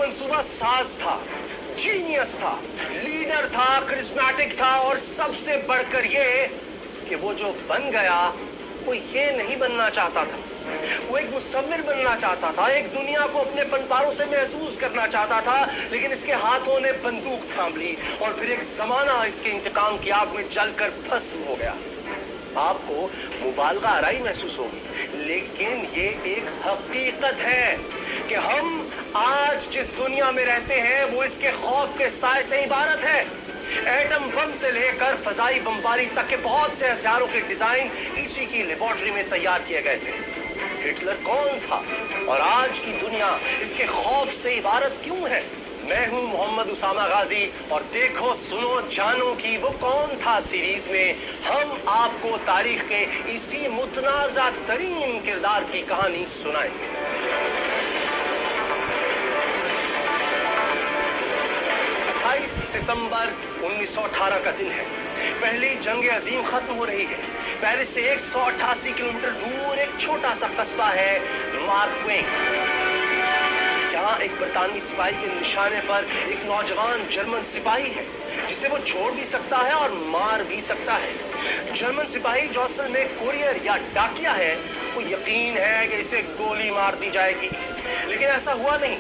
मंसूबा साज था, जीनियस था, लीडर था, करिश्मेटिक था, और सबसे बढ़कर ये कि वो जो बन गया वो ये नहीं बनना चाहता था। वो एक मुसव्विर बनना चाहता था, एक दुनिया को अपने फनपारों से महसूस करना चाहता था, लेकिन इसके हाथों ने बंदूक थाम ली और फिर एक जमाना इसके इंतकाम की आग में जलकर भस्म हो गया। आपको मुबालगा आराई महसूस होगी, लेकिन ये एक हकीकत है कि हम आज जिस दुनिया में रहते हैं वो इसके खौफ के साए से इबारत है। एटम बम से लेकर फजाई बमबारी तक के बहुत से हथियारों के डिजाइन इसी की लेबोरेटरी में तैयार किए गए थे। हिटलर कौन था और आज की दुनिया इसके खौफ से इबारत क्यों है? मैं हूं मोहम्मद उसामा गाजी और देखो सुनो जानो की वो कौन था सीरीज में हम आपको तारीख के इसी मुतनाज़ा तरीन किरदार की कहानी सुनाएंगे। 28 सितंबर 1918 का दिन है। पहली जंग अजीम खत्म हो रही है। पेरिस से 188 किलोमीटर दूर एक छोटा सा कस्बा है मार्क्वेंग। यहाँ एक बरतानवी सिपाही के निशाने पर एक नौजवान जर्मन सिपाही है जिसे वो छोड़ भी सकता है और मार भी सकता है। जर्मन सिपाही जो असल में कोरियर या डाकिया है, को यकीन है कि इसे गोली मार दी जाएगी, लेकिन ऐसा हुआ नहीं।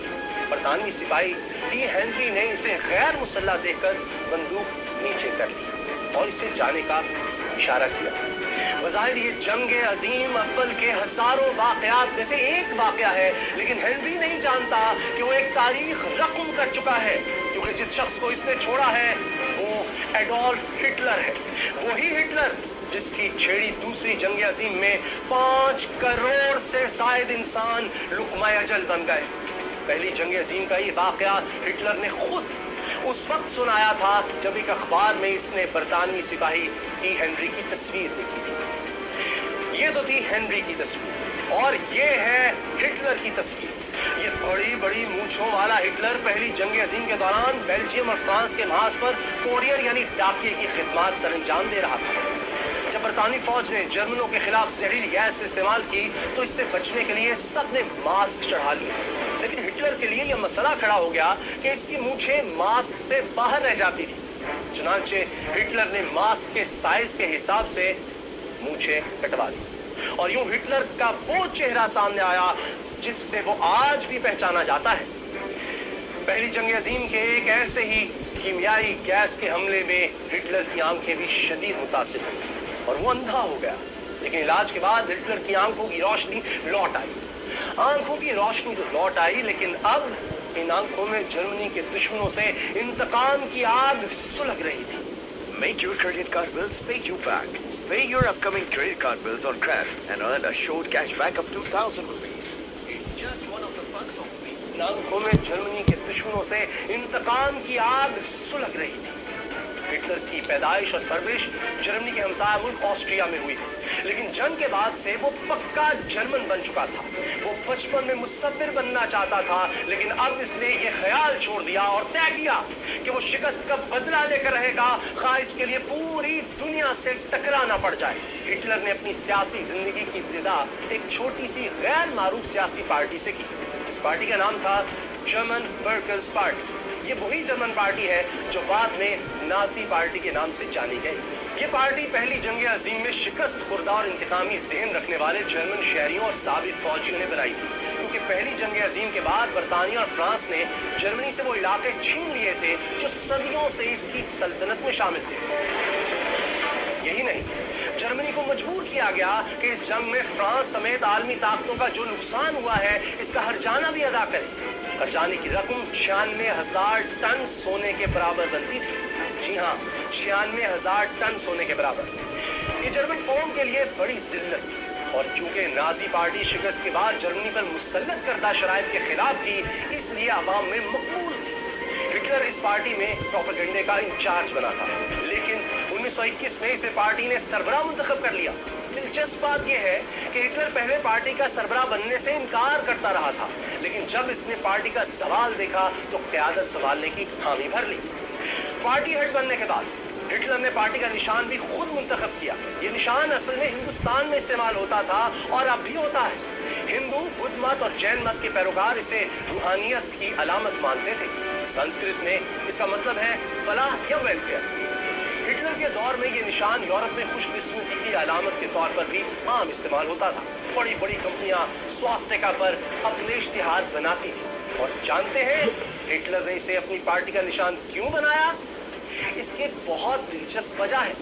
बरतानवी सिपाही डी हेनरी ने इसे गैर मुसल्ला देखकर बंदूक नीचे कर ली और इसे जाने का इशारा किया। वज़ाहिर ये जंग अजीम अव्वल के हजारों वाक़यात में से एक वाक़या है, लेकिन हेनरी नहीं जानता कि वो एक तारीख रक़म कर चुका है, क्योंकि जिस शख्स को इसने छोड़ा है वो एडोल्फ हिटलर है। वही हिटलर जिसकी छेड़ी दूसरी जंग अजीम में 5 करोड़ से ज़ायद इंसान लुक़मा अजल बन गए। पहली जंग अजीम का ये वाक़या हिटलर ने खुद उस वक्त सुनाया था जब एक अखबार में इसने बरतानवी सिपाही डी हेनरी की तस्वीर देखी थी। ये तो थी हेनरी की तस्वीर और ये है हिटलर की तस्वीर। ये बड़ी बड़ी मूंछों वाला हिटलर पहली जंग अजीम के दौरान बेल्जियम और फ्रांस के महाज पर कोरियर यानी डाकिये की खिदमत सरअंजाम दे रहा था। जब बरतानवी फौज ने जर्मनों के खिलाफ जहरीली गैस इस्तेमाल की तो इससे बचने के लिए सबने मास्क चढ़ा लिए, लेकिन हिटलर के लिए यह मसला खड़ा हो गया कि इसकी मूंछें मास्क से बाहर रह जाती थी। चुनांचे हिटलर ने मास्क के साइज के हिसाब से मूंछें कटवा दी और यूं हिटलर का वो चेहरा सामने आया जिससे वो आज भी पहचाना जाता है। पहली जंग अजीम के एक ऐसे ही कीमियाई गैस के हमले में हिटलर की आंखें भी शदीद मुतासिर हुई और वो अंधा हो गया, लेकिन इलाज के बाद हिटलर की आंखों की रोशनी लौट आई। आंखों की रोशनी तो लौट आई, लेकिन अब इन आंखों में जर्मनी के दुश्मनों से इंतकाम की आग सुलग रही थी। Make your credit card bills pay you back. Pay your upcoming credit card bills on Crab and earn assured cashback up to 1,000 rupees. It's just one of the perks of being. इन आंखों में Germany के दुश्मनों से इंतकाम की आग सुलग रही थी। हिटलर की पैदाइश और परवरिश जर्मनी के हमसाया मुल्क ऑस्ट्रिया में हुई थी, लेकिन जंग के बाद से वो पक्का जर्मन बन चुका था। वो बचपन में मुसव्विर बनना चाहता था, लेकिन अब इसने ये ख्याल छोड़ दिया और तय किया कि वो शिकस्त का बदला लेकर रहेगा, खा इसके लिए पूरी दुनिया से टकराना पड़ जाए। हिटलर ने अपनी सियासी जिंदगी की इब्तिदा एक छोटी सी गैर मारूफ सियासी पार्टी से की। इस पार्टी का नाम था जर्मन वर्कर्स पार्टी। ये वही जर्मन पार्टी है जो बाद में नाजी पार्टी के नाम से जानी गई। ये पार्टी पहली जंग अजीम में शिकस्त खुर्दा और इंतकामी ज़हन रखने वाले जर्मन शहरियों और साबित फौजियों ने बनाई थी, क्योंकि पहली जंग अजीम के बाद बरतानिया और फ्रांस ने जर्मनी से वो इलाके छीन लिए थे जो सदियों से इसकी सल्तनत में शामिल थे। यही नहीं, जर्मनी को मजबूर किया गया कि इस जंग में फ्रांस समेत आलमी ताकतों का जो नुकसान हुआ है इसका हर्जाना भी अदा करे। हर्जाने की रकम 96,000 टन सोने के बराबर बनती थी। जी हाँ, 96,000 टन सोने के बराबर। ये जर्मन कौम के लिए बड़ी जिल्लत थी और चूंकि नाजी पार्टी शिकस्त के बाद जर्मनी पर मुसल्लत करदा शराइत के खिलाफ थी, इसलिए अवाम में मकबूल थी। हिटलर इस पार्टी में प्रोपेगेंडे का इंचार्ज बना था, लेकिन 1921 में इसे पार्टी ने सरबराह मुंतखब कर लिया। दिलचस्प बात यह है कि हिटलर पहले पार्टी का सरबराह बनने से इनकार करता रहा था, लेकिन जब इसने पार्टी का सवाल देखा तो क़यादत संभालने की हामी भर ली। पार्टी हेड बनने के बाद हिटलर ने पार्टी का निशान भी खुद मुंतखब किया। ये निशान असल में हिंदुस्तान में इस्तेमाल होता था और अब भी होता है। हिंदू, बुद्ध मत और जैन मत के पैरोकार इसे रूहानियत की अलामत मानते थे। संस्कृत में इसका मतलब है फलाह या वेलफेयर। हिटलर के दौर में ये निशान यूरोप में खुशकिस्मती की अलामत के तौर पर भी आम इस्तेमाल होता था। बड़ी बड़ी कंपनियां स्वास्तिका पर अपने इश्तिहार बनाती थी। और जानते हैं हिटलर ने इसे अपनी पार्टी का निशान क्यों बनाया? इसकी एक बहुत दिलचस्प वजह है।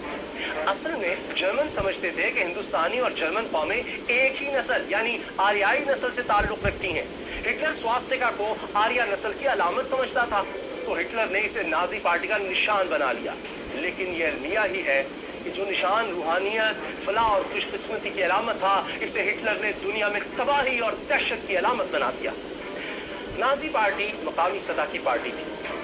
असल में जर्मन समझते थे कि हिंदुस्तानी और जर्मन कौमें एक ही नस्ल यानी आर्याई नस्ल से ताल्लुक रखती हैं। हिटलर स्वास्तिका को आर्या नस्ल की अलामत समझता था, तो हिटलर ने इसे नाजी पार्टी का निशान बना लिया। लेकिन यह अलमिया ही है कि जो निशान रूहानियत, फलाह और खुशकिस्मती की अलामत था, इसे हिटलर ने दुनिया में तबाही और दहशत की अलामत बना दिया। नाजी पार्टी मकामी सतह की पार्टी थी।